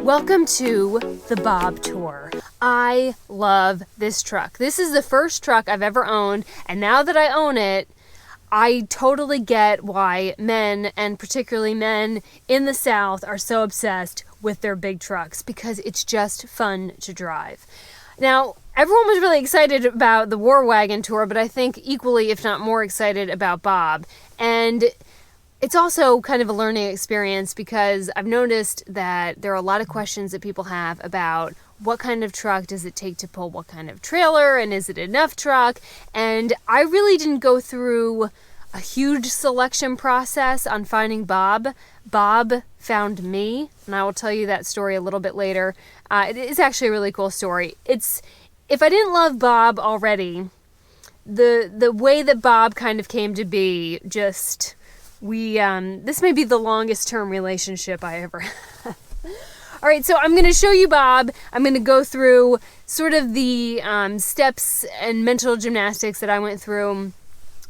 Welcome to the Bob Tour. I love this truck. This is the first truck I've ever owned, and now that I own it, I totally get why men, and particularly men in the South, are so obsessed with their big trucks, because it's just fun to drive. Now, everyone was really excited about the War Wagon tour, but I think equally, if not more excited about Bob. And it's also kind of a learning experience because I've noticed that there are a lot of questions that people have about what kind of truck does it take to pull what kind of trailer, and is it enough truck? And I really didn't go through a huge selection process on finding Bob. Bob found me, and I will tell you that story a little bit later. It is actually a really cool story. If I didn't love Bob already, the way that Bob kind of came to be, just this may be the longest term relationship I ever had. All right, so I'm going to show you Bob. I'm going to go through sort of the steps and mental gymnastics that I went through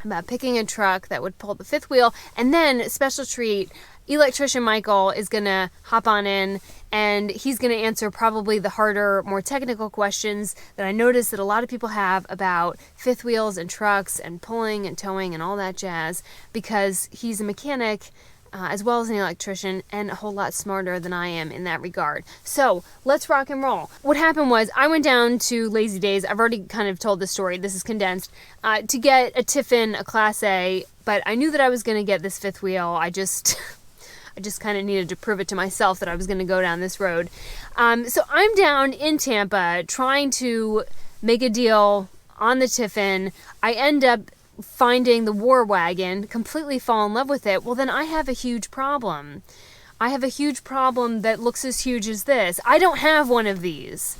about picking a truck that would pull the fifth wheel. And then, special treat, electrician Michael is going to hop on in, and he's going to answer probably the harder, more technical questions that I noticed that a lot of people have about fifth wheels and trucks and pulling and towing and all that jazz, because he's a mechanic as well as an electrician, and a whole lot smarter than I am in that regard. So let's rock and roll. What happened was I went down to Lazy Days. I've already kind of told the story. This is condensed. To get a Tiffin, a Class A, but I knew that I was going to get this fifth wheel. I just kind of needed to prove it to myself that I was going to go down this road. So I'm down in Tampa trying to make a deal on the Tiffin. I end up finding the War Wagon, completely fall in love with it. Well, then I have a huge problem. I have a huge problem that looks as huge as this. I don't have one of these.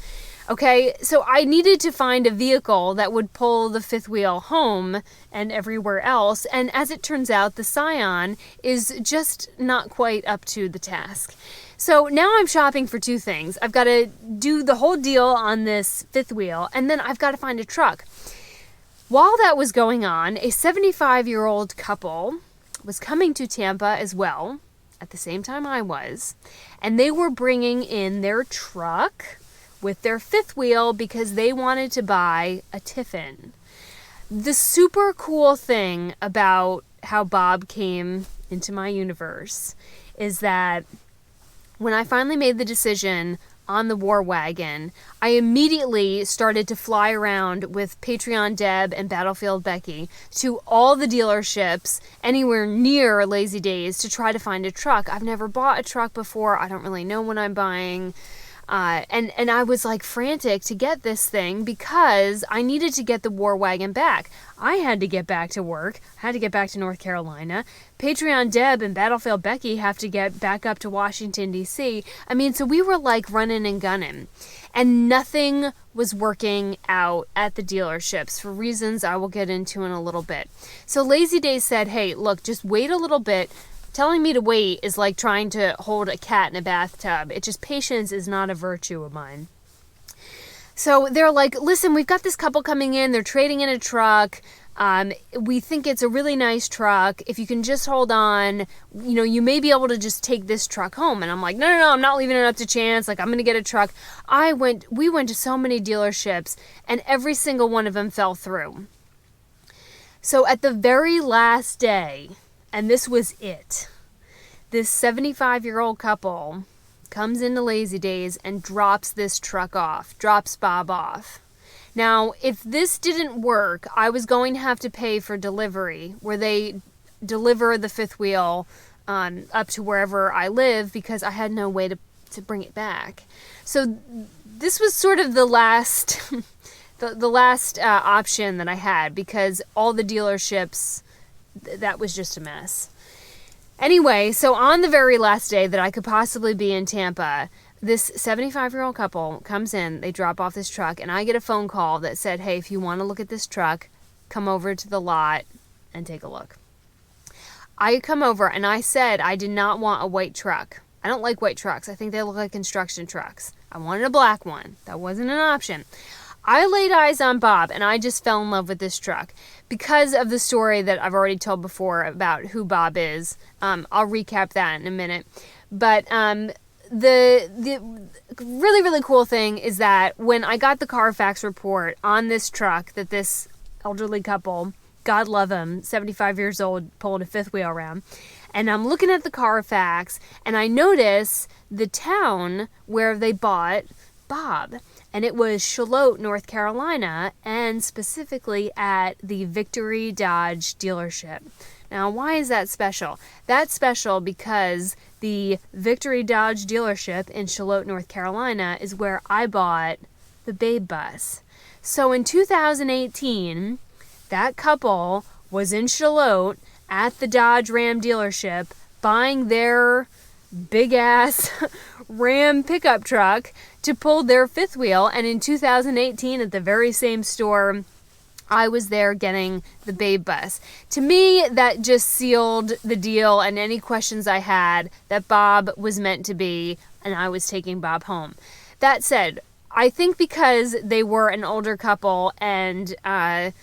Okay, so I needed to find a vehicle that would pull the fifth wheel home and everywhere else. And as it turns out, the Scion is just not quite up to the task. So now I'm shopping for two things. I've got to do the whole deal on this fifth wheel, and then I've got to find a truck. While that was going on, a 75-year-old couple was coming to Tampa as well, at the same time I was, and they were bringing in their truck with their fifth wheel because they wanted to buy a Tiffin. The super cool thing about how Bob came into my universe is that when I finally made the decision on the War Wagon, I immediately started to fly around with Patreon Deb and Battlefield Becky to all the dealerships anywhere near Lazy Days to try to find a truck. I've never bought a truck before. I don't really know what I'm buying. And I was like frantic to get this thing because I needed to get the War Wagon back. I had to get back to work. I had to get back to North Carolina. Patreon Deb and Battlefield Becky have to get back up to Washington, D.C. I mean, so we were like running and gunning. And nothing was working out at the dealerships for reasons I will get into in a little bit. So Lazy Days said, hey, look, just wait a little bit. Telling me to wait is like trying to hold a cat in a bathtub. Patience is not a virtue of mine. So they're like, listen, we've got this couple coming in. They're trading in a truck. We think it's a really nice truck. If you can just hold on, you may be able to just take this truck home. And I'm like, no, I'm not leaving it up to chance. Like, I'm going to get a truck. We went to so many dealerships, and every single one of them fell through. So at the very last day, and this was it, this 75-year-old couple comes into Lazy Days and drops this truck off, drops Bob off. Now, if this didn't work, I was going to have to pay for delivery, where they deliver the fifth wheel up to wherever I live, because I had no way to bring it back. So this was sort of the last the last option that I had, because all the dealerships, that was just a mess. Anyway, so on the very last day that I could possibly be in Tampa, this 75-year-old couple comes in, they drop off this truck, and I get a phone call that said, hey, if you want to look at this truck, come over to the lot and take a look. I come over, and I said I did not want a white truck. I don't like white trucks. I think they look like construction trucks. I wanted a black one. That wasn't an option. I laid eyes on Bob, and I just fell in love with this truck because of the story that I've already told before about who Bob is. I'll recap that in a minute. But the really, really cool thing is that when I got the Carfax report on this truck that this elderly couple, God love him, 75 years old, pulled a fifth wheel around, and I'm looking at the Carfax, and I notice the town where they bought Bob, and it was Charlotte, North Carolina, and specifically at the Victory Dodge dealership. Now, why is that special? That's special because the Victory Dodge dealership in Charlotte, North Carolina is where I bought the Babe Bus. So in 2018, that couple was in Charlotte at the Dodge Ram dealership buying their big-ass Ram pickup truck to pull their fifth wheel, and in 2018 at the very same store, I was there getting the Babe Bus. To me, that just sealed the deal and any questions I had that Bob was meant to be, and I was taking Bob home. That said, I think because they were an older couple and I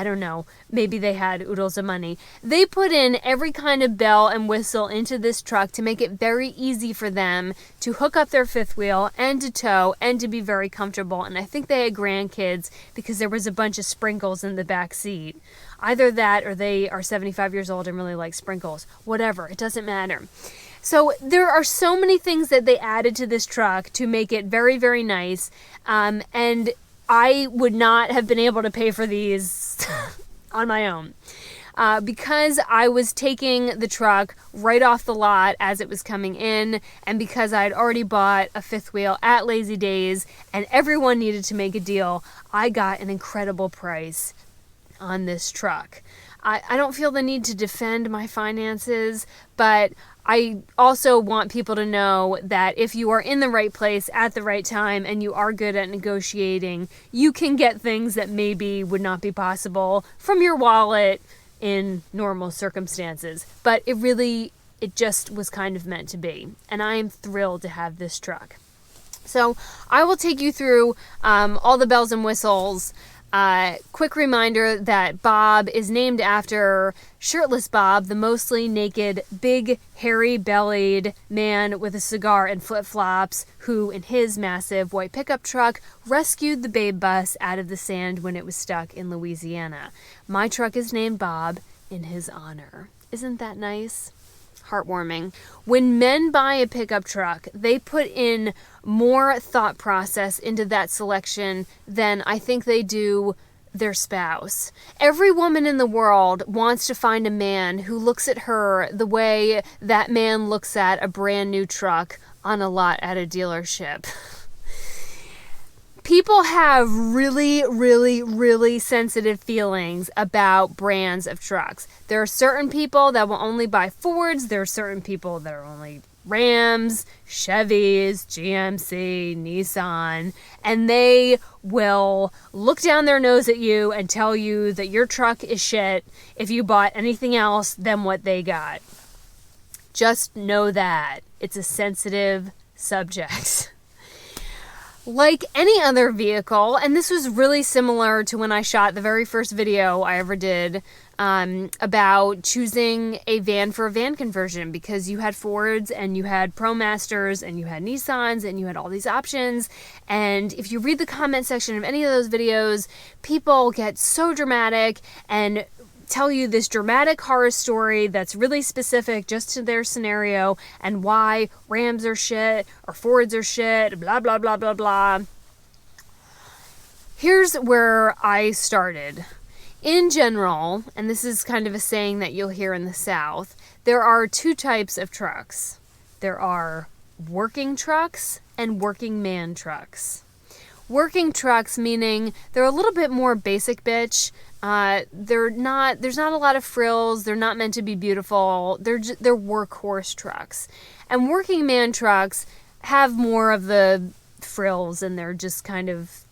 don't know, maybe they had oodles of money. They put in every kind of bell and whistle into this truck to make it very easy for them to hook up their fifth wheel and to tow and to be very comfortable. And I think they had grandkids because there was a bunch of sprinkles in the back seat. Either that or they are 75 years old and really like sprinkles. Whatever, it doesn't matter. So there are so many things that they added to this truck to make it very, very nice. And I would not have been able to pay for these on my own. Because I was taking the truck right off the lot as it was coming in, and because I had already bought a fifth wheel at Lazy Days, and everyone needed to make a deal, I got an incredible price on this truck. I don't feel the need to defend my finances, but I also want people to know that if you are in the right place at the right time and you are good at negotiating, you can get things that maybe would not be possible from your wallet in normal circumstances. But it just was kind of meant to be. And I am thrilled to have this truck. So I will take you through all the bells and whistles. Quick reminder that Bob is named after Shirtless Bob, the mostly naked, big, hairy-bellied man with a cigar and flip-flops who, in his massive white pickup truck, rescued the Babe Bus out of the sand when it was stuck in Louisiana. My truck is named Bob in his honor. Isn't that nice? Heartwarming. When men buy a pickup truck, they put in more thought process into that selection than I think they do their spouse. Every woman in the world wants to find a man who looks at her the way that man looks at a brand new truck on a lot at a dealership. People have really, really, really sensitive feelings about brands of trucks. There are certain people that will only buy Fords. There are certain people that are only Rams, Chevys, GMC, Nissan, and they will look down their nose at you and tell you that your truck is shit if you bought anything else than what they got. Just know that. It's a sensitive subject. Like any other vehicle, and this was really similar to when I shot the very first video I ever did about choosing a van for a van conversion, because you had Fords and you had ProMasters and you had Nissans and you had all these options. And if you read the comment section of any of those videos, people get so dramatic and tell you this dramatic horror story that's really specific just to their scenario and why Rams are shit or Fords are shit, blah, blah, blah, blah, blah. Here's where I started. In general, and this is kind of a saying that you'll hear in the South, there are two types of trucks. There are working trucks and working man trucks. Working trucks meaning they're a little bit more basic bitch. There's not a lot of frills. They're not meant to be beautiful. They're workhorse trucks. And working man trucks have more of the frills and they're just kind of,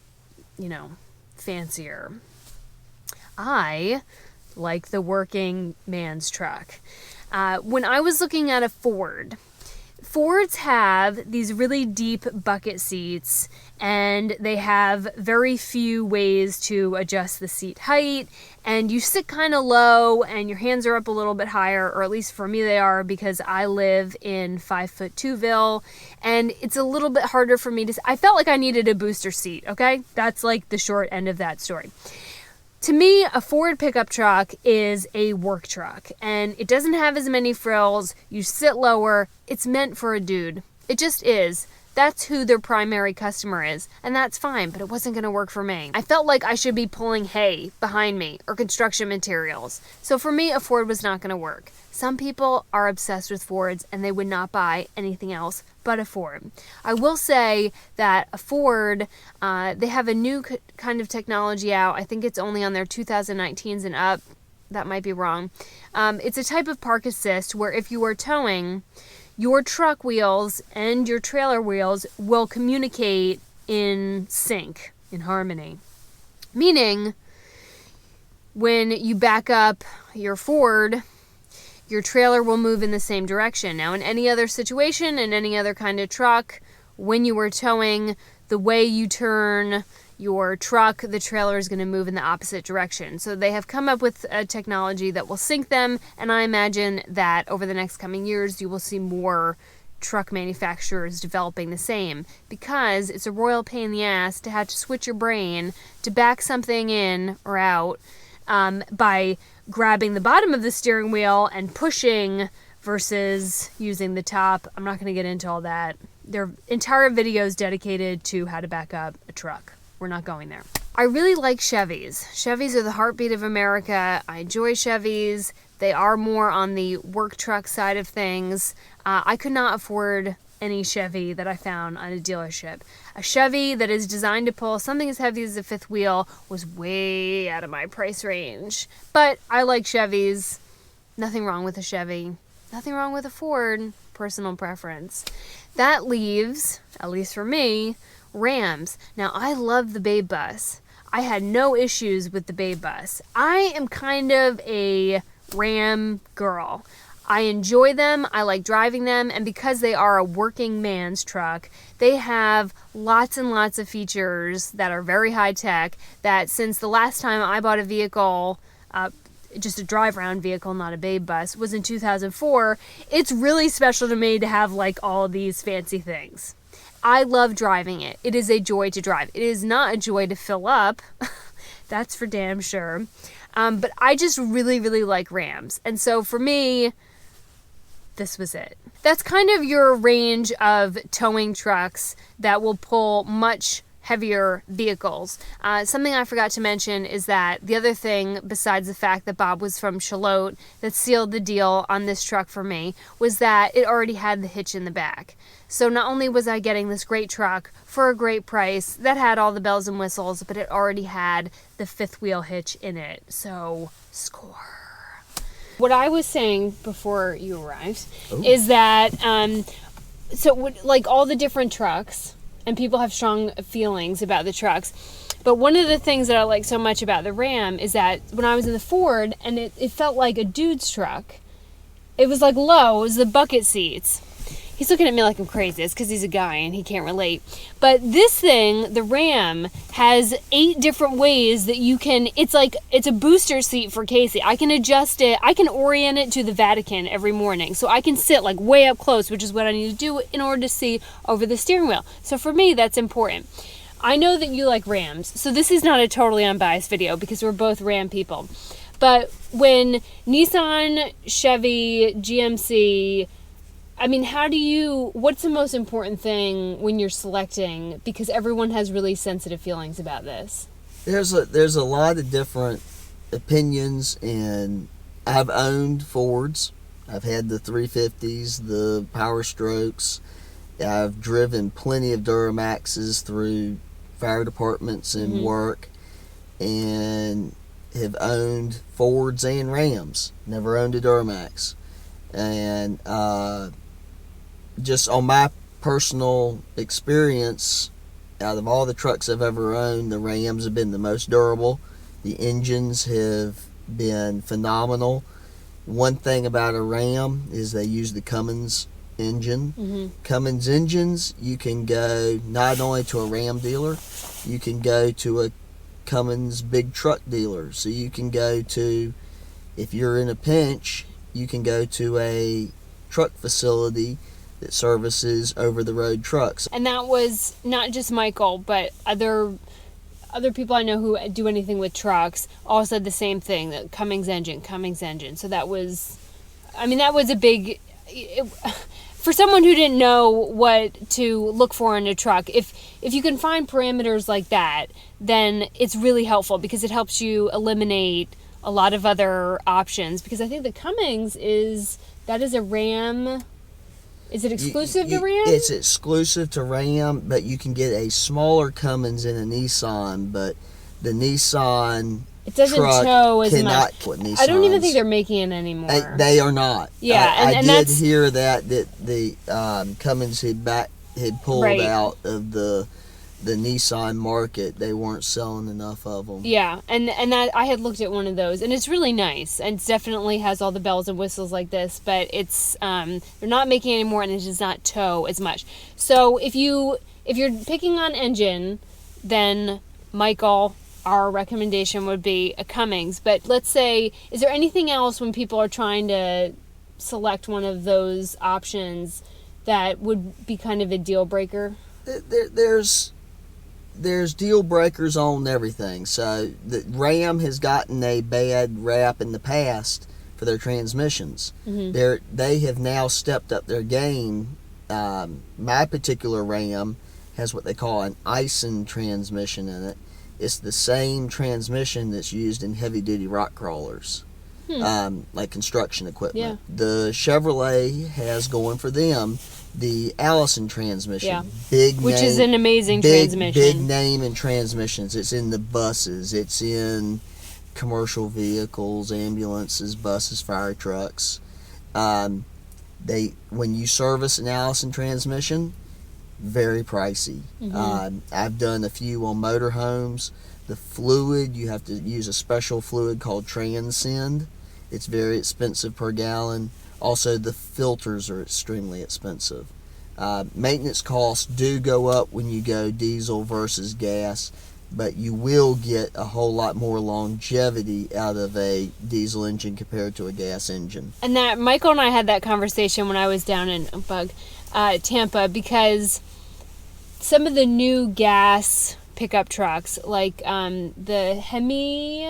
fancier. I like the working man's truck. When I was looking at a Ford, Fords have these really deep bucket seats, and they have very few ways to adjust the seat height, and you sit kind of low and your hands are up a little bit higher, or at least for me they are, because I live in 5'2"ville, and it's a little bit harder for me to... I felt like I needed a booster seat, okay? That's like the short end of that story. To me, a Ford pickup truck is a work truck, and it doesn't have as many frills. You sit lower. It's meant for a dude. It just is. That's who their primary customer is, and that's fine, but it wasn't going to work for me. I felt like I should be pulling hay behind me or construction materials. So for me, a Ford was not going to work. Some people are obsessed with Fords, and they would not buy anything else but a Ford. I will say that a Ford, they have a new kind of technology out. I think it's only on their 2019s and up. That might be wrong. It's a type of park assist where if you are towing, your truck wheels and your trailer wheels will communicate in sync, in harmony. Meaning, when you back up your Ford, your trailer will move in the same direction. Now, in any other situation, in any other kind of truck, when you are towing, the way you turn your truck, the trailer is going to move in the opposite direction. So they have come up with a technology that will sync them, and I imagine that over the next coming years, you will see more truck manufacturers developing the same, because it's a royal pain in the ass to have to switch your brain to back something in or out by grabbing the bottom of the steering wheel and pushing versus using the top. I'm not going to get into all that. There are entire videos dedicated to how to back up a truck. We're not going there. I really like Chevys. Chevys are the heartbeat of America. I enjoy Chevys. They are more on the work truck side of things. I could not afford any Chevy that I found on a dealership. A Chevy that is designed to pull something as heavy as a fifth wheel was way out of my price range. But I like Chevys. Nothing wrong with a Chevy. Nothing wrong with a Ford. Personal preference. That leaves, at least for me, Rams. Now, I love the Babe Bus. I had no issues with the Babe Bus. I am kind of a Ram girl. I enjoy them, I like driving them, and because they are a working man's truck, they have lots and lots of features that are very high tech, that since the last time I bought a vehicle, just a drive-around vehicle, not a Babe Bus, was in 2004, it's really special to me to have like all these fancy things. I love driving it. It is a joy to drive. It is not a joy to fill up. That's for damn sure. But I just really, really like Rams. And so for me, this was it. That's kind of your range of towing trucks that will pull much heavier vehicles. Something I forgot to mention is that the other thing, besides the fact that Bob was from Charlotte, that sealed the deal on this truck for me, was that it already had the hitch in the back. So not only was I getting this great truck for a great price that had all the bells and whistles, but it already had the fifth wheel hitch in it. So, score. What I was saying before you arrived is that, like all the different trucks, and people have strong feelings about the trucks, but one of the things that I like so much about the Ram is that when I was in the Ford, and it felt like a dude's truck, it was like low, it was the bucket seats. He's looking at me like I'm crazy. It's because he's a guy and he can't relate. But this thing, the Ram, has 8 different ways that you can... It's a booster seat for Casey. I can adjust it. I can orient it to the Vatican every morning. So I can sit like way up close, which is what I need to do in order to see over the steering wheel. So for me, that's important. I know that you like Rams. So this is not a totally unbiased video because we're both Ram people. But when Nissan, Chevy, GMC... I mean, what's the most important thing when you're selecting? Because everyone has really sensitive feelings about this. There's a lot of different opinions, and I've owned Fords. I've had the 350s, the Power Strokes. I've driven plenty of Duramaxes through fire departments and work, and have owned Fords and Rams. Never owned a Duramax. And just on my personal experience, out of all the trucks I've ever owned, the Rams have been the most durable. The engines have been phenomenal. One thing about a Ram is they use the Cummins engine. Cummins engines, you can go not only to a Ram dealer, you can go to a Cummins big truck dealer. So you can go to, if you're in a pinch, you can go to a truck facility that services over-the-road trucks. And that was not just Michael, but other people I know who do anything with trucks all said the same thing, that Cummins engine. So that was a big... for someone who didn't know what to look for in a truck, if you can find parameters like that, then it's really helpful because it helps you eliminate a lot of other options. Because I think the Cummins is a Ram. Is it exclusive to Ram? It's exclusive to Ram, but you can get a smaller Cummins in a Nissan, but the Nissan it doesn't tow as much. I don't even think they're making it anymore. They are not. Yeah, I did hear that the Cummins had pulled out of the Nissan market. They weren't selling enough of them. Yeah, and that I had looked at one of those, and it's really nice, and it definitely has all the bells and whistles like this, but it's they're not making it anymore, and it does not tow as much. So if you're picking on engine, then Michael, our recommendation would be a Cummins. But let's say, is there anything else when people are trying to select one of those options that would be kind of a deal breaker? There's deal breakers on everything. So the Ram has gotten a bad rap in the past for their transmissions. They have now stepped up their game. My particular Ram has what they call an Ison transmission in it. It's the same transmission that's used in heavy-duty rock crawlers, like construction equipment. Yeah. The Chevrolet has going for them the Allison transmission, which is an amazing transmission. Big name in transmissions. It's in the buses. It's in commercial vehicles, ambulances, buses, fire trucks. When you service an Allison transmission, very pricey. I've done a few on motorhomes. The fluid, you have to use a special fluid called Transcend. It's very expensive per gallon. Also, the filters are extremely expensive. Maintenance costs do go up when you go diesel versus gas, but you will get a whole lot more longevity out of a diesel engine compared to a gas engine. And that Michael and I had that conversation when I was down in Tampa, because some of the new gas pickup trucks, like the Hemi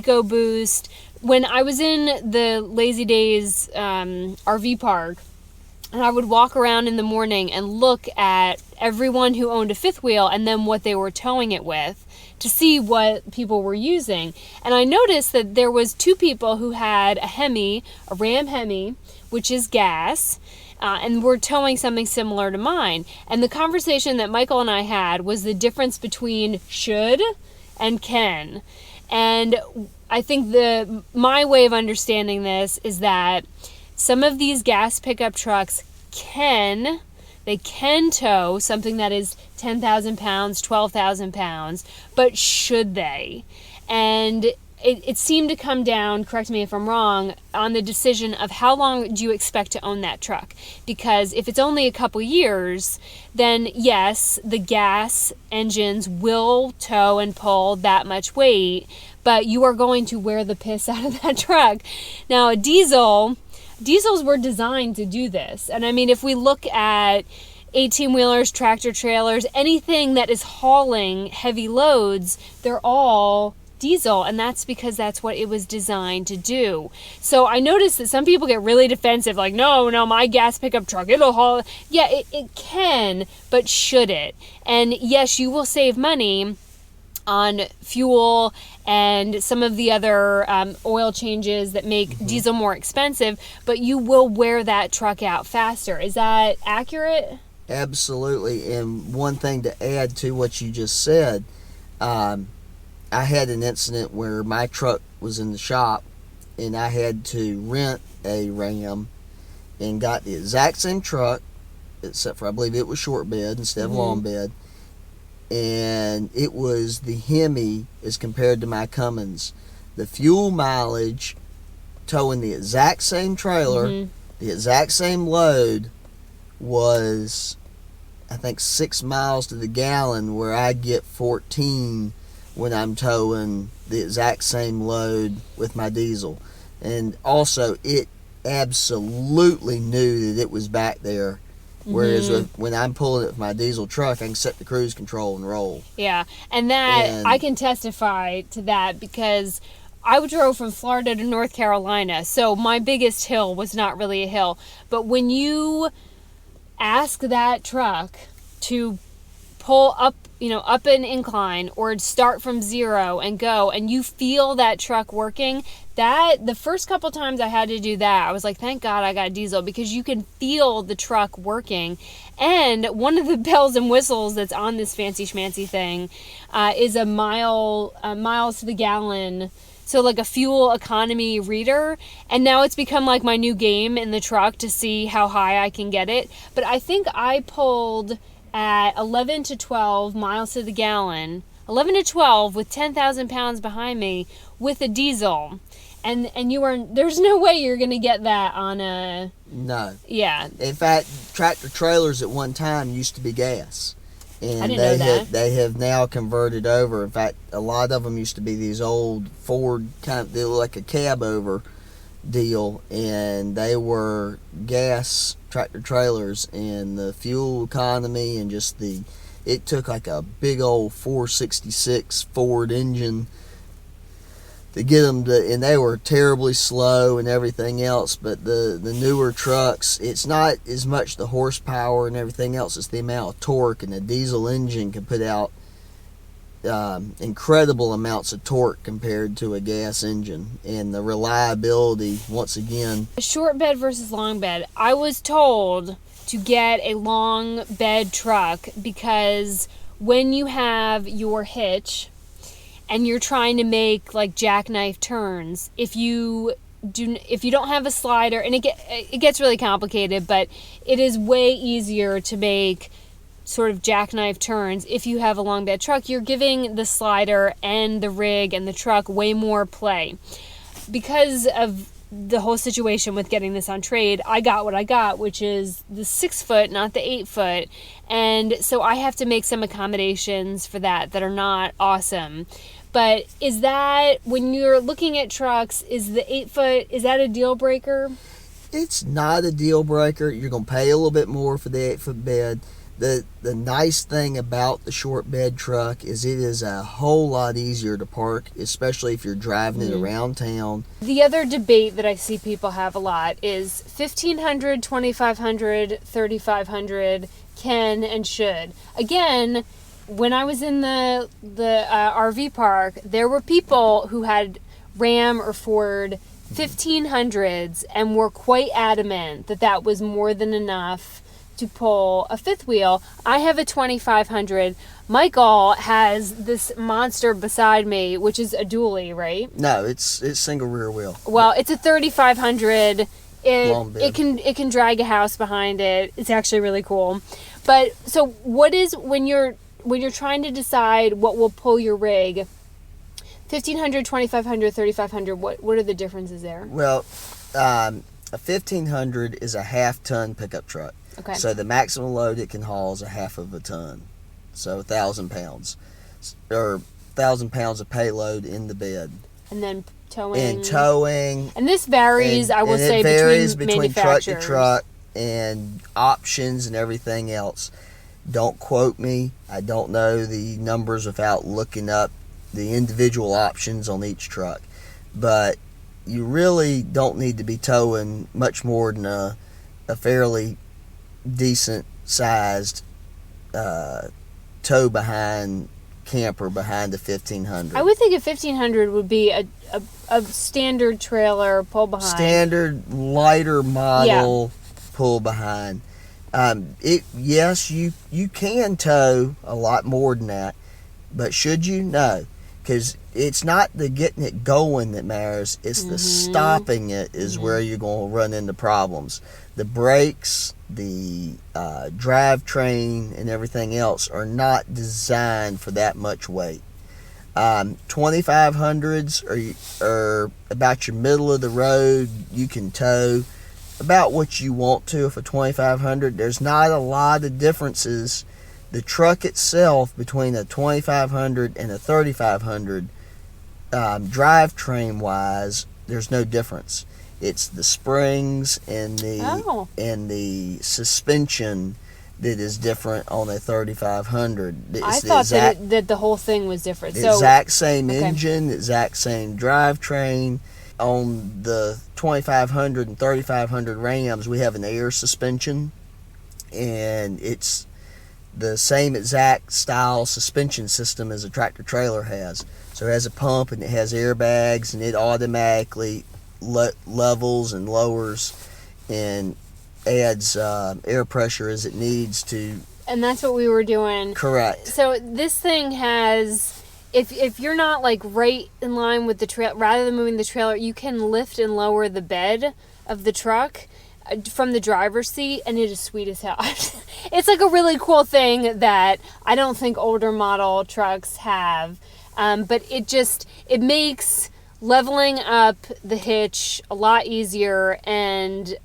EcoBoost, when I was in the Lazy Days RV park, and I would walk around in the morning and look at everyone who owned a fifth wheel and then what they were towing it with to see what people were using. And I noticed that there was two people who had a Ram Hemi, which is gas, and were towing something similar to mine. And the conversation that Michael and I had was the difference between should and can. And I think my way of understanding this is that some of these gas pickup trucks can tow something that is 10,000 pounds, 12,000 pounds, but should they? And it seemed to come down, correct me if I'm wrong, on the decision of how long do you expect to own that truck. Because if it's only a couple years, then yes, the gas engines will tow and pull that much weight, but you are going to wear the piss out of that truck. Now, a diesels were designed to do this. And I mean, if we look at 18-wheelers, tractor trailers, anything that is hauling heavy loads, they're all diesel, and that's because that's what it was designed to do. So I noticed that some people get really defensive, like, no, my gas pickup truck, it'll haul. Yeah, it can, but should it? And yes, you will save money on fuel and some of the other oil changes that make diesel more expensive, but you will wear that truck out faster. Is that accurate? Absolutely. And one thing to add to what you just said, I had an incident where my truck was in the shop and I had to rent a Ram and got the exact same truck, except for I believe it was short bed instead of long bed. And it was the Hemi as compared to my Cummins. The fuel mileage towing the exact same trailer The exact same load was, I think, 6 miles to the gallon, where I get 14 when I'm towing the exact same load with my diesel. And also, it absolutely knew that it was back there. Whereas when I'm pulling it with my diesel truck, I can set the cruise control and roll. Yeah, and I can testify to that because I drove from Florida to North Carolina, so my biggest hill was not really a hill. But when you ask that truck to pull up, up an incline or start from zero and go, and you feel that truck working, that the first couple times I had to do that, I was like, thank God I got diesel, because you can feel the truck working. And one of the bells and whistles that's on this fancy schmancy thing is a miles to the gallon. So like a fuel economy reader, and now it's become like my new game in the truck to see how high I can get it. But I think I pulled at 11 to 12 miles to the gallon, 11 to 12 with 10,000 pounds behind me with a diesel. And there's no way you're going to get that on a... No. Yeah. In fact, tractor trailers at one time used to be gas. And I didn't know that. They have now converted over. In fact, a lot of them used to be these old Ford they look like a cab over deal, and they were gas tractor trailers, and the fuel economy and just it took like a big old 466 Ford engine to get them to, and they were terribly slow and everything else. But the newer trucks, it's not as much the horsepower and everything else, it's the amount of torque, and the diesel engine can put out incredible amounts of torque compared to a gas engine. And the reliability, once again, short bed versus long bed. I was told to get a long bed truck because when you have your hitch and you're trying to make like jackknife turns, if you don't have a slider, and it gets really complicated, but it is way easier to make sort of jackknife turns if you have a long bed truck. You're giving the slider and the rig and the truck way more play. Because of the whole situation with getting this on trade, I got what I got, which is the 6 foot, not the 8 foot. And so I have to make some accommodations for that are not awesome. But is that, when you're looking at trucks, is the 8 foot, is that a deal breaker? It's not a deal breaker. You're going to pay a little bit more for the 8 foot bed. The nice thing about the short bed truck is it is a whole lot easier to park, especially if you're driving it around town. The other debate that I see people have a lot is 1,500, 2,500, 3,500 can and should. Again, when I was in the RV park, there were people who had Ram or Ford 1,500s and were quite adamant that that was more than enough to pull a fifth wheel. I have a 2,500. Michael has this monster beside me, which is a dually, right? No, it's single rear wheel. Well, it's a 3,500. It can drag a house behind it. It's actually really cool. But so what is, when you're trying to decide what will pull your rig, 1,500, 2,500, 3,500, what are the differences there? Well, a 1,500 is a half-ton pickup truck. Okay. So the maximum load it can haul is a half of a ton. So 1,000 pounds. Or 1,000 pounds of payload in the bed. And then towing. And this varies, I will say, between truck to manufacturers. truck and options and everything else. Don't quote me. I don't know the numbers without looking up the individual options on each truck. But you really don't need to be towing much more than a fairly decent sized tow behind camper behind the 1,500. I would think a 1,500 would be a standard trailer pull behind. Standard lighter model pull behind. Yes, you can tow a lot more than that, but should you? No, because it's not the getting it going that matters. It's the stopping it is where you're going to run into problems. The brakes, the drivetrain, and everything else are not designed for that much weight. 2,500s are about your middle of the road. You can tow. about what you want to for 2500. There's not a lot of differences. The truck itself between a 2500 and a 3500, drivetrain wise, there's no difference. It's the springs and the suspension that is different on a 3500. I thought that the whole thing was different. The exact same engine, the exact same drivetrain. On the 2500 and 3500 Rams, we have an air suspension, and it's the same exact style suspension system as a tractor trailer has. So it has a pump and it has airbags, and it automatically levels and lowers and adds air pressure as it needs to. And that's what we were doing. Correct. So this thing has, if you're not like right in line with the trail, rather than moving the trailer, you can lift and lower the bed of the truck from the driver's seat, and it is sweet as hell. It's like a really cool thing that I don't think older model trucks have, but it makes leveling up the hitch a lot easier, and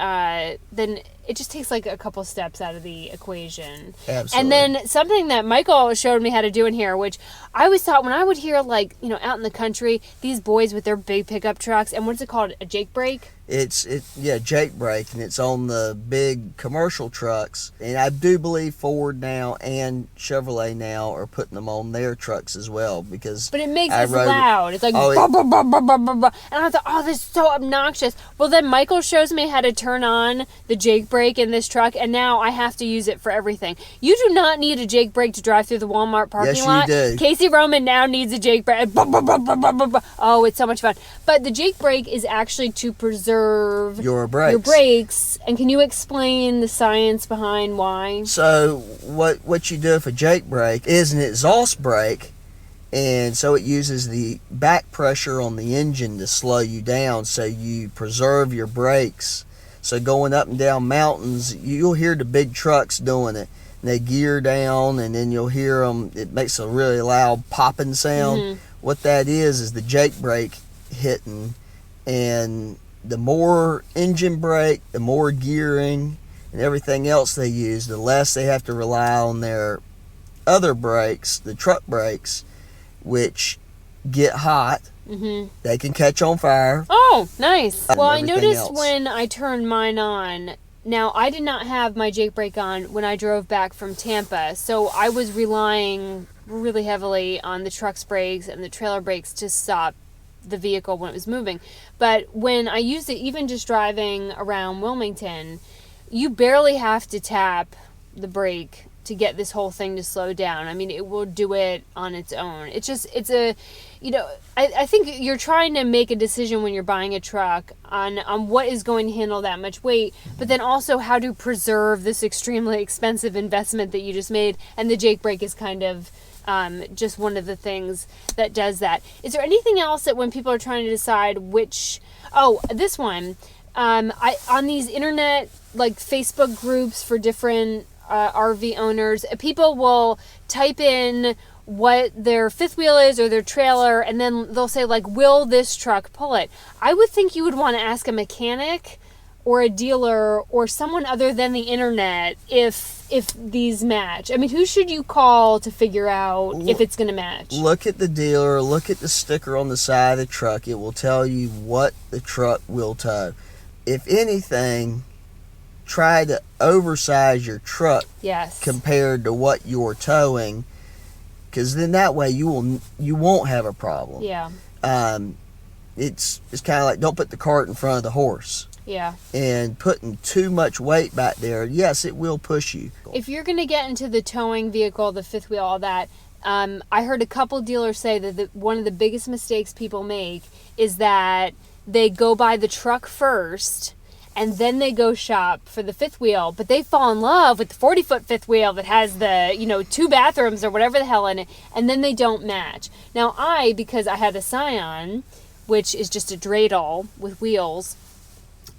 then it just takes like a couple steps out of the equation. Absolutely. And then something that Michael showed me how to do in here, which I always thought when I would hear, like, you know, out in the country, these boys with their big pickup trucks, and what's it called, a Jake brake? Jake brake, and it's on the big commercial trucks. And I do believe Ford now and Chevrolet now are putting them on their trucks as well, because but it makes it loud. It's like bah, bah, bah, bah, bah, bah, bah. And I thought, oh, this is so obnoxious. Well, then Michael shows me how to turn on the Jake brake in this truck, and now I have to use it for everything. You do not need a Jake brake to drive through the Walmart parking lot. Yes, you do. Casey Roman now needs a Jake brake. Bah, bah, bah, bah, bah, bah, bah. Oh, it's so much fun. But the Jake brake is actually to preserve your brakes. And can you explain the science behind why? So what you do with a Jake brake is an exhaust brake, and so it uses the back pressure on the engine to slow you down, so you preserve your brakes. So going up and down mountains, you'll hear the big trucks doing it. And they gear down, and then you'll hear them. It makes a really loud popping sound. Mm-hmm. What that is the Jake brake hitting, and the more engine brake, the more gearing and everything else they use, the less they have to rely on their other brakes, the truck brakes, which get hot. Mm-hmm. They can catch on fire. Oh, nice. Well, I noticed when I turned mine on, now I did not have my Jake brake on when I drove back from Tampa, so I was relying really heavily on the truck's brakes and the trailer brakes to stop the vehicle when it was moving. But when I used it, even just driving around Wilmington, you barely have to tap the brake to get this whole thing to slow down. I mean, it will do it on its own. I think you're trying to make a decision when you're buying a truck on what is going to handle that much weight, but then also how to preserve this extremely expensive investment that you just made, and the Jake brake is kind of just one of the things that does that. Is there anything else that when people are trying to decide which... Oh, this one. On these internet, like Facebook groups for different RV owners, people will type in what their fifth wheel is or their trailer, and then they'll say, like, will this truck pull it? I would think you would want to ask a mechanic or a dealer or someone other than the internet if these match. I mean, who should you call to figure out if it's going to match? Look at the dealer, look at the sticker on the side of the truck. It will tell you what the truck will tow. If anything, try to oversize your truck compared to what you're towing, because then that way you won't have a problem. Yeah. It's kind of like, don't put the cart in front of the horse. Yeah. And putting too much weight back there, yes, it will push you. If you're going to get into the towing vehicle, the fifth wheel, all that, I heard a couple dealers say that one of the biggest mistakes people make is that they go buy the truck first and then they go shop for the fifth wheel, but they fall in love with the 40-foot fifth wheel that has the, 2 bathrooms or whatever the hell in it, and then they don't match. Now because I had a Scion, which is just a dreidel with wheels,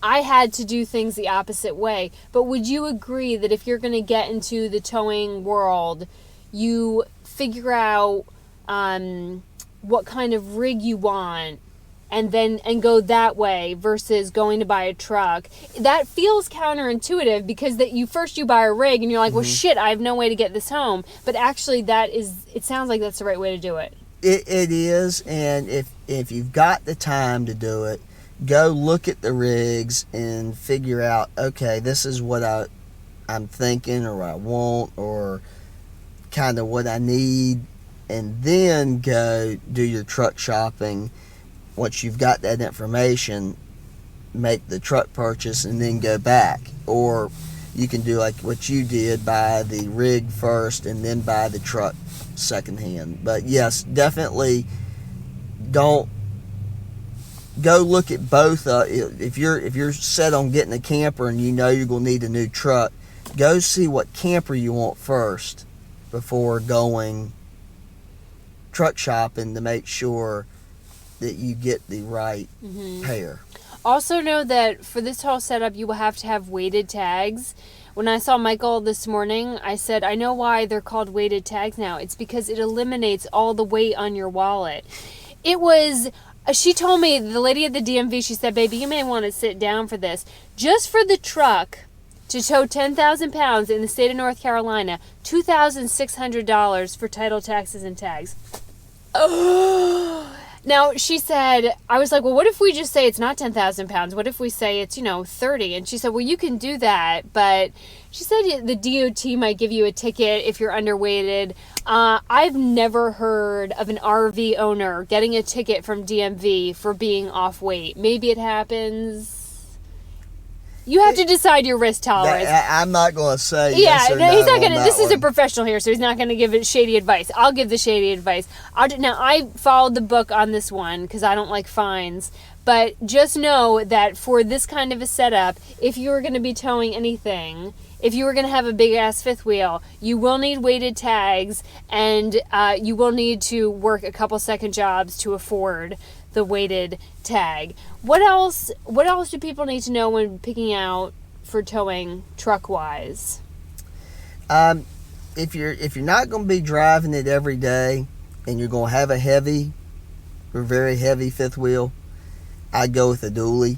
I had to do things the opposite way. But would you agree that if you're going to get into the towing world, you figure out what kind of rig you want and go that way versus going to buy a truck. That feels counterintuitive because that you buy a rig and you're like, well, shit, I have no way to get this home. But actually, it sounds like that's the right way to do it. It is, and if you've got the time to do it, go look at the rigs and figure out, okay, this is what I'm thinking, or I want, or kind of what I need, and then go do your truck shopping. Once you've got that information, make the truck purchase and then go back. Or you can do like what you did, buy the rig first and then buy the truck secondhand. But yes, definitely don't go look at both. If you're set on getting a camper and you know you're going to need a new truck, go see what camper you want first before going truck shopping to make sure that you get the right pair. Also know that for this whole setup, you will have to have weighted tags. When I saw Michael this morning, I said, I know why they're called weighted tags now. It's because it eliminates all the weight on your wallet. She told me, the lady at the DMV, she said, baby, you may want to sit down for this. Just for the truck to tow 10,000 pounds in the state of North Carolina, $2,600 for title, taxes, and tags. Oh. Now, she said, I was like, well, what if we just say it's not 10,000 pounds? What if we say it's, 30? And she said, well, you can do that. But she said the DOT might give you a ticket if you're underweighted. I've never heard of an RV owner getting a ticket from DMV for being off weight. Maybe it happens. You have to decide your risk tolerance. I'm not going to say yes or no. He's not going to. This is one. a professional here, so he's not going to give it shady advice. I'll give the shady advice. Now, I followed the book on this one because I don't like fines. But just know that for this kind of a setup, if you were going to be towing anything, if you were going to have a big-ass fifth wheel, you will need weighted tags, and you will need to work a couple second jobs to afford the weighted tag. What else do people need to know when picking out for towing truck wise? If you're not going to be driving it every day and you're going to have a heavy or very heavy fifth wheel, I'd go with a dually.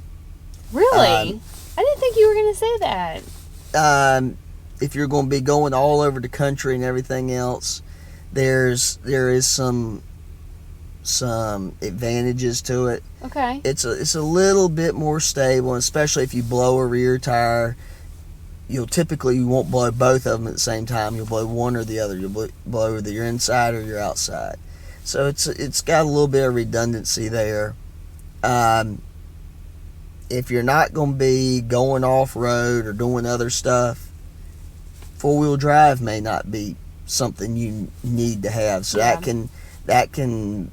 Really? I didn't think you were going to say that. If you're going to be going all over the country and everything else, there is some advantages to it. Okay. It's a little bit more stable, especially if you blow a rear tire. You won't blow both of them at the same time. You'll blow one or the other. You'll blow either your inside or your outside. So it's got a little bit of redundancy there. If you're not going to be going off-road or doing other stuff, four-wheel drive may not be something you need to have. So that can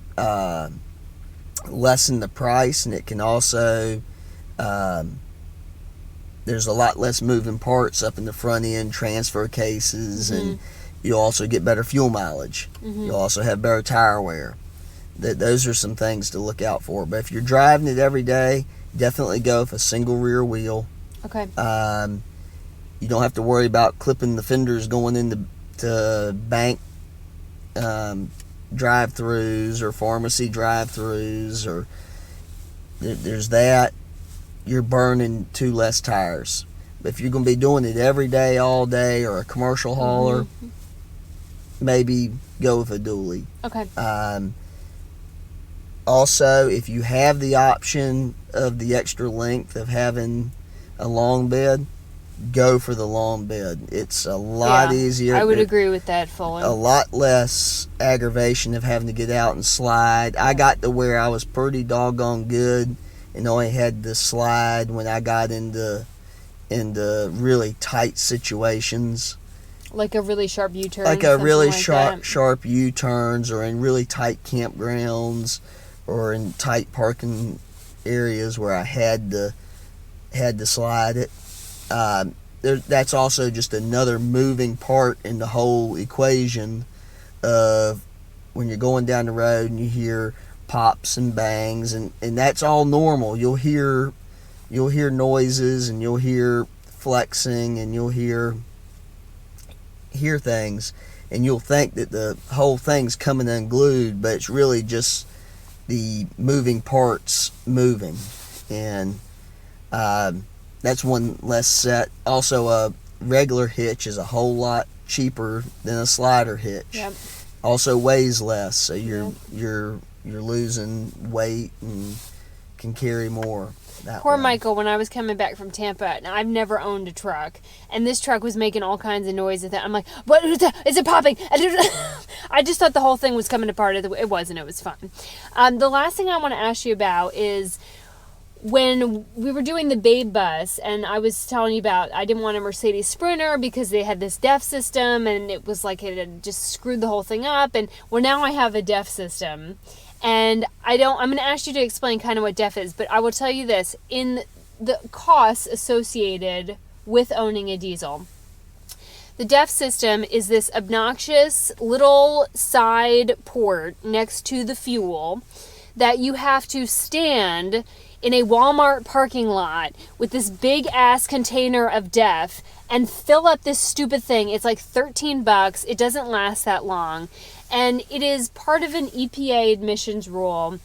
lessen the price, and it can also there's a lot less moving parts up in the front end, transfer cases, and you'll also get better fuel mileage. You'll also have better tire wear. Those are some things to look out for. But if you're driving it every day, definitely go with a single rear wheel. Okay. You don't have to worry about clipping the fenders going into bank drive-throughs or pharmacy drive-throughs, or there's that. You're burning 2 less tires. But if you're going to be doing it every day, all day, or a commercial hauler, maybe go with a dually. Okay. Also, if you have the option of the extra length of having a long bed, go for the long bed. It's a lot easier. I would agree with that fully. A lot less aggravation of having to get out and slide. I got to where I was pretty doggone good and only had to slide when I got into really tight situations. Like a really sharp U-turn? Like a really sharp U-turns, or in really tight campgrounds, or in tight parking areas where I had to slide it. That's also just another moving part in the whole equation of when you're going down the road and you hear pops and bangs, and that's all normal. You'll hear noises, and you'll hear flexing, and you'll hear things, and you'll think that the whole thing's coming unglued, but it's really just the moving parts moving, and that's one less set. Also, a regular hitch is a whole lot cheaper than a slider hitch. Yep. Also weighs less, so you're losing weight and can carry more. Poor way. Michael, when I was coming back from Tampa, now I've never owned a truck, and this truck was making all kinds of noise at that. I'm like, what is that? Is it popping? I just thought the whole thing was coming apart. It wasn't. It was fun. The last thing I want to ask you about is when we were doing the Babe Bus, and I was telling you about I didn't want a Mercedes Sprinter because they had this DEF system, and it was like it had just screwed the whole thing up. And well, now I have a DEF system. And I'm going to ask you to explain kind of what DEF is, but I will tell you this. In the costs associated with owning a diesel, the DEF system is this obnoxious little side port next to the fuel that you have to stand in a Walmart parking lot with this big ass container of DEF and fill up this stupid thing. It's like $13. It doesn't last that long. And it is part of an EPA emissions rule.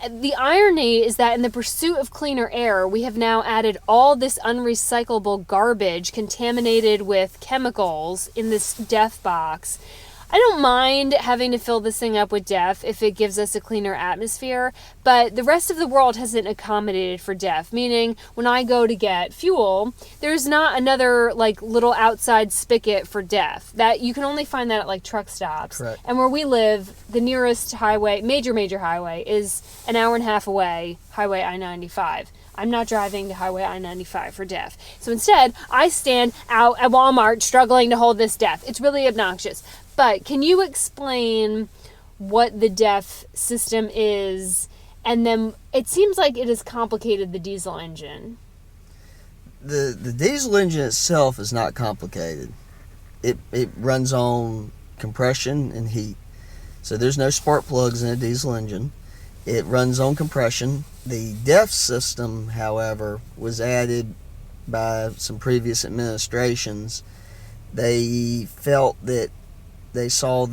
The irony is that in the pursuit of cleaner air, we have now added all this unrecyclable garbage contaminated with chemicals in this DEF box. I don't mind having to fill this thing up with DEF if it gives us a cleaner atmosphere, but the rest of the world hasn't accommodated for DEF, meaning when I go to get fuel, there's not another like little outside spigot for DEF. That you can only find that at like truck stops. Correct. And where we live, the nearest highway, major highway, is an hour and a half away, Highway I-95. I'm not driving to Highway I-95 for DEF. So instead, I stand out at Walmart struggling to hold this DEF. It's really obnoxious. But can you explain what the DEF system is? And then it seems like it has complicated the diesel engine. The diesel engine itself is not complicated. It runs on compression and heat. So there's no spark plugs in a diesel engine. It runs on compression. The DEF system, however, was added by some previous administrations. They felt that they saw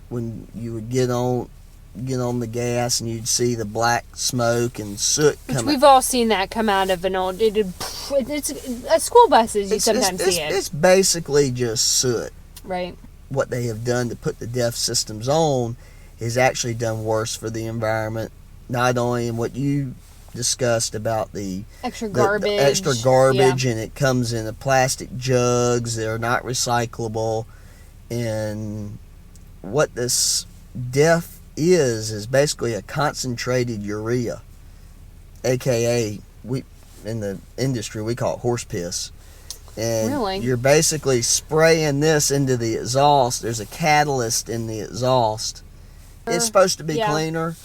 when you would get on the gas and you'd see the black smoke and soot come out. Which we've all seen that come out of an old, it's school buses you sometimes see it. It's basically just soot. Right. What they have done to put the DEF systems on is actually done worse for the environment, not only in what you discussed about the extra garbage, yeah. And it comes in the plastic jugs that are not recyclable. And what this DEF is basically a concentrated urea, aka in the industry we call it horse piss. And really? You're basically spraying this into the exhaust. There's a catalyst in the exhaust. It's supposed to be cleaner,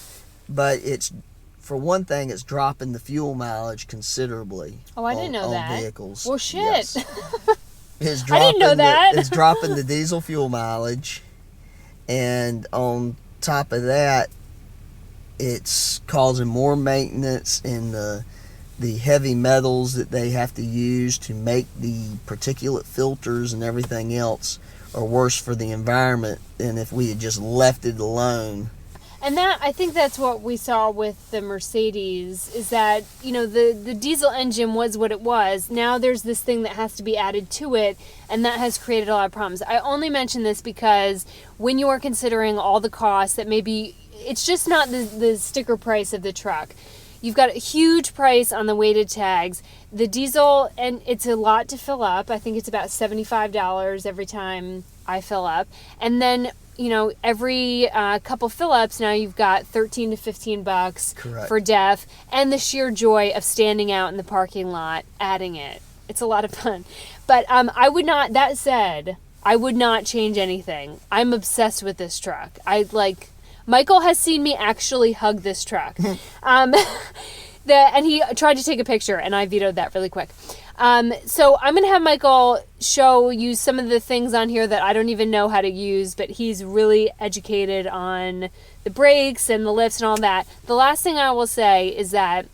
but it's, for one thing, it's dropping the fuel mileage considerably. Oh, I didn't know that. Vehicles. Well, shit. Yes. I didn't know that. It's dropping the diesel fuel mileage, and on top of that, it's causing more maintenance in the heavy metals that they have to use to make the particulate filters and everything else are worse for the environment than if we had just left it alone. And that, I think that's what we saw with the Mercedes, is that, the diesel engine was what it was. Now there's this thing that has to be added to it, and that has created a lot of problems. I only mention this because when you are considering all the costs that maybe, it's just not the sticker price of the truck. You've got a huge price on the weighted tags. The diesel, and it's a lot to fill up. I think it's about $75 every time I fill up. And then every couple fill-ups, now you've got $13 to $15 Correct. For DEF, and the sheer joy of standing out in the parking lot adding it. It's a lot of fun. But that said, I would not change anything. I'm obsessed with this truck. Michael has seen me actually hug this truck. And he tried to take a picture, and I vetoed that really quick. So I'm going to have Michael show you some of the things on here that I don't even know how to use, but he's really educated on the brakes and the lifts and all that. The last thing I will say is that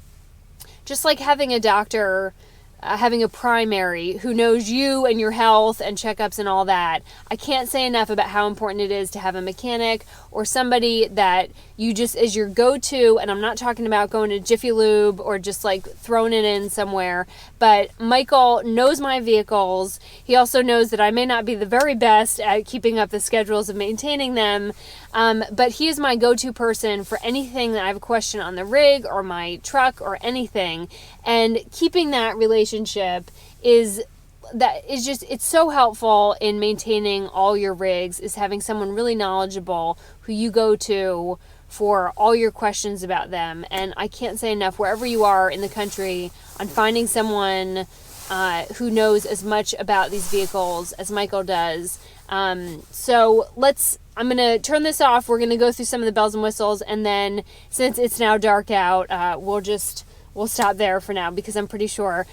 just like having a doctor, having a primary who knows you and your health and checkups and all that, I can't say enough about how important it is to have a mechanic or somebody that you just, as your go-to, and I'm not talking about going to Jiffy Lube or just like throwing it in somewhere, but Michael knows my vehicles. He also knows that I may not be the very best at keeping up the schedules of maintaining them, but he is my go-to person for anything that I have a question on the rig or my truck or anything. And keeping that relationship is just, it's so helpful in maintaining all your rigs, is having someone really knowledgeable who you go to for all your questions about them. And I can't say enough, wherever you are in the country, on finding someone who knows as much about these vehicles as Michael does. So I'm going to turn this off. We're going to go through some of the bells and whistles, and then since it's now dark out, we'll stop there for now, because I'm pretty sure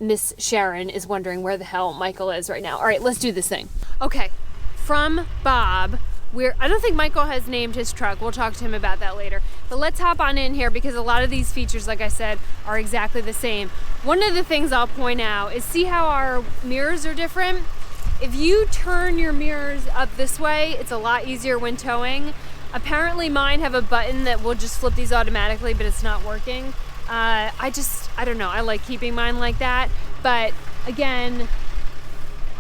Miss Sharon is wondering where the hell Michael is right now. All right, let's do this thing. Okay, from Bob, I don't think Michael has named his truck. We'll talk to him about that later. But let's hop on in here, because a lot of these features, like I said, are exactly the same. One of the things I'll point out is, see how our mirrors are different? If you turn your mirrors up this way, it's a lot easier when towing. Apparently mine have a button that will just flip these automatically, but it's not working. I don't know, I like keeping mine like that. But again,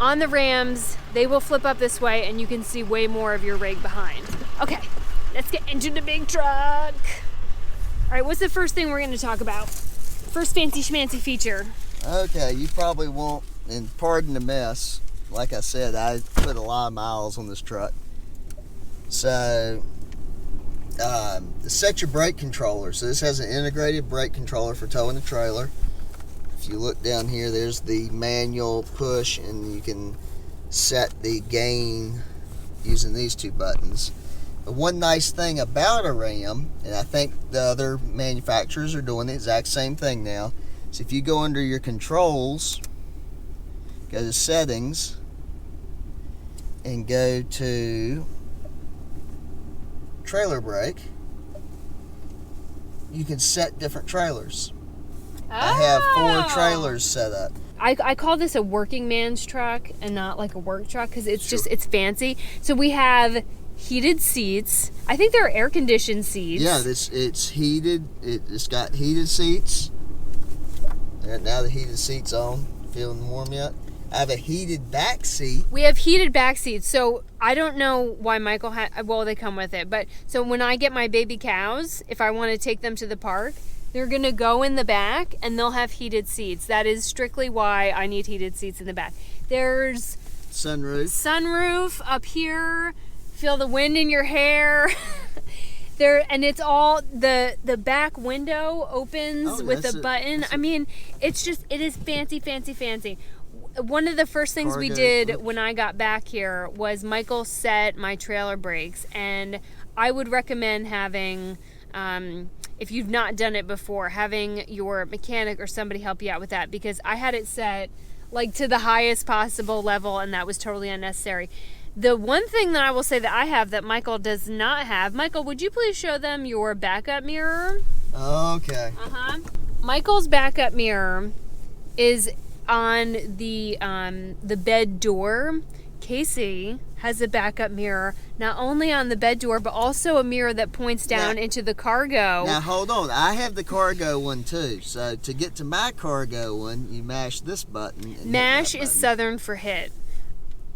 on the Rams, they will flip up this way and you can see way more of your rig behind. Okay, let's get into the big truck. All right, what's the first thing we're going to talk about? First fancy schmancy feature. Okay, you probably won't, and pardon the mess. Like I said, I put a lot of miles on this truck. So, set your brake controller. So this has an integrated brake controller for towing the trailer. If you look down here, there's the manual push, and you can set the gain using these two buttons. But one nice thing about a Ram, and I think the other manufacturers are doing the exact same thing now, is if you go under your controls, go to settings, and go to trailer brake, you can set different trailers. I have 4 trailers set up. I call this a working man's truck and not like a work truck, because it's just, it's fancy. So we have heated seats. I think they're air conditioned seats. Yeah, it's heated. It's got heated seats. Now the heated seat's on. Feeling warm yet? I have a heated back seat. We have heated back seats. So I don't know why Michael well, they come with it. But so when I get my baby cows, if I want to take them to the park, they're going to go in the back and they'll have heated seats. That is strictly why I need heated seats in the back. There's sunroof up here. Feel the wind in your hair. And it's all, the back window opens with a button. I mean, it is fancy, fancy, fancy. One of the first things we did when I got back here was Michael set my trailer brakes, and I would recommend having, if you've not done it before, having your mechanic or somebody help you out with that, because I had it set like to the highest possible level, and that was totally unnecessary. The one thing that I will say that I have that Michael does not have, Michael, would you please show them your backup mirror? Okay. Michael's backup mirror is on the bed door. Casey has a backup mirror, not only on the bed door, but also a mirror that points down into the cargo. Now, hold on. I have the cargo one, too. So, to get to my cargo one, you mash this button. Mash is Southern for hit.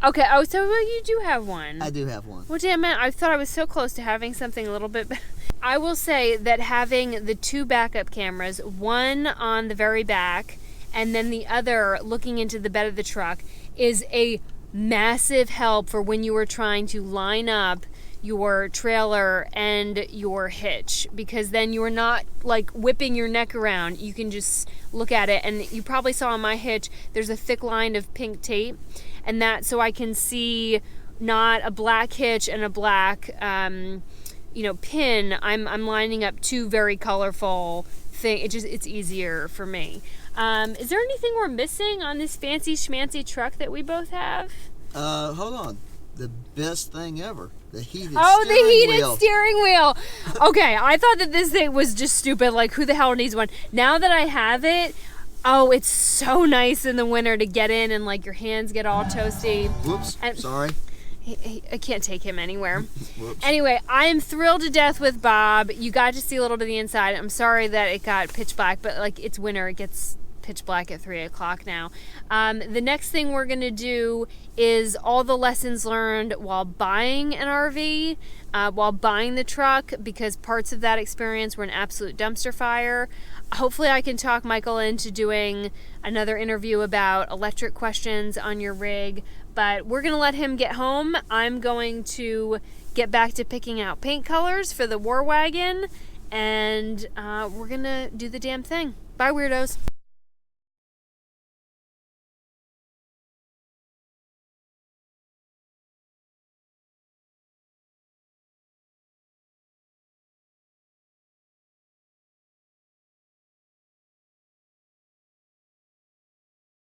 Okay, so you do have one. I do have one. Well, damn it, I thought I was so close to having something a little bit better. I will say that having the 2 backup cameras, one on the very back, and then the other looking into the bed of the truck, is a massive help for when you are trying to line up your trailer and your hitch, because then you're not like whipping your neck around. You can just look at it, and you probably saw on my hitch there's a thick line of pink tape, and that so I can see not a black hitch and a black pin. I'm lining up 2 very colorful things. It's easier for me. Is there anything we're missing on this fancy schmancy truck that we both have? Hold on. The best thing ever. The heated steering wheel. Oh, the heated steering wheel. Okay, I thought that this thing was just stupid. Like, who the hell needs one? Now that I have it, it's so nice in the winter to get in and, like, your hands get all toasty. Whoops, sorry. I can't take him anywhere. Whoops. Anyway, I am thrilled to death with Bob. You got to see a little bit of the inside. I'm sorry that it got pitch black, but like it's winter, it gets pitch black at 3 o'clock now. The next thing we're gonna do is all the lessons learned while buying an RV, while buying the truck, because parts of that experience were an absolute dumpster fire. Hopefully I can talk Michael into doing another interview about electric questions on your rig, but we're gonna let him get home. I'm going to get back to picking out paint colors for the War Wagon, and we're gonna do the damn thing. Bye, weirdos.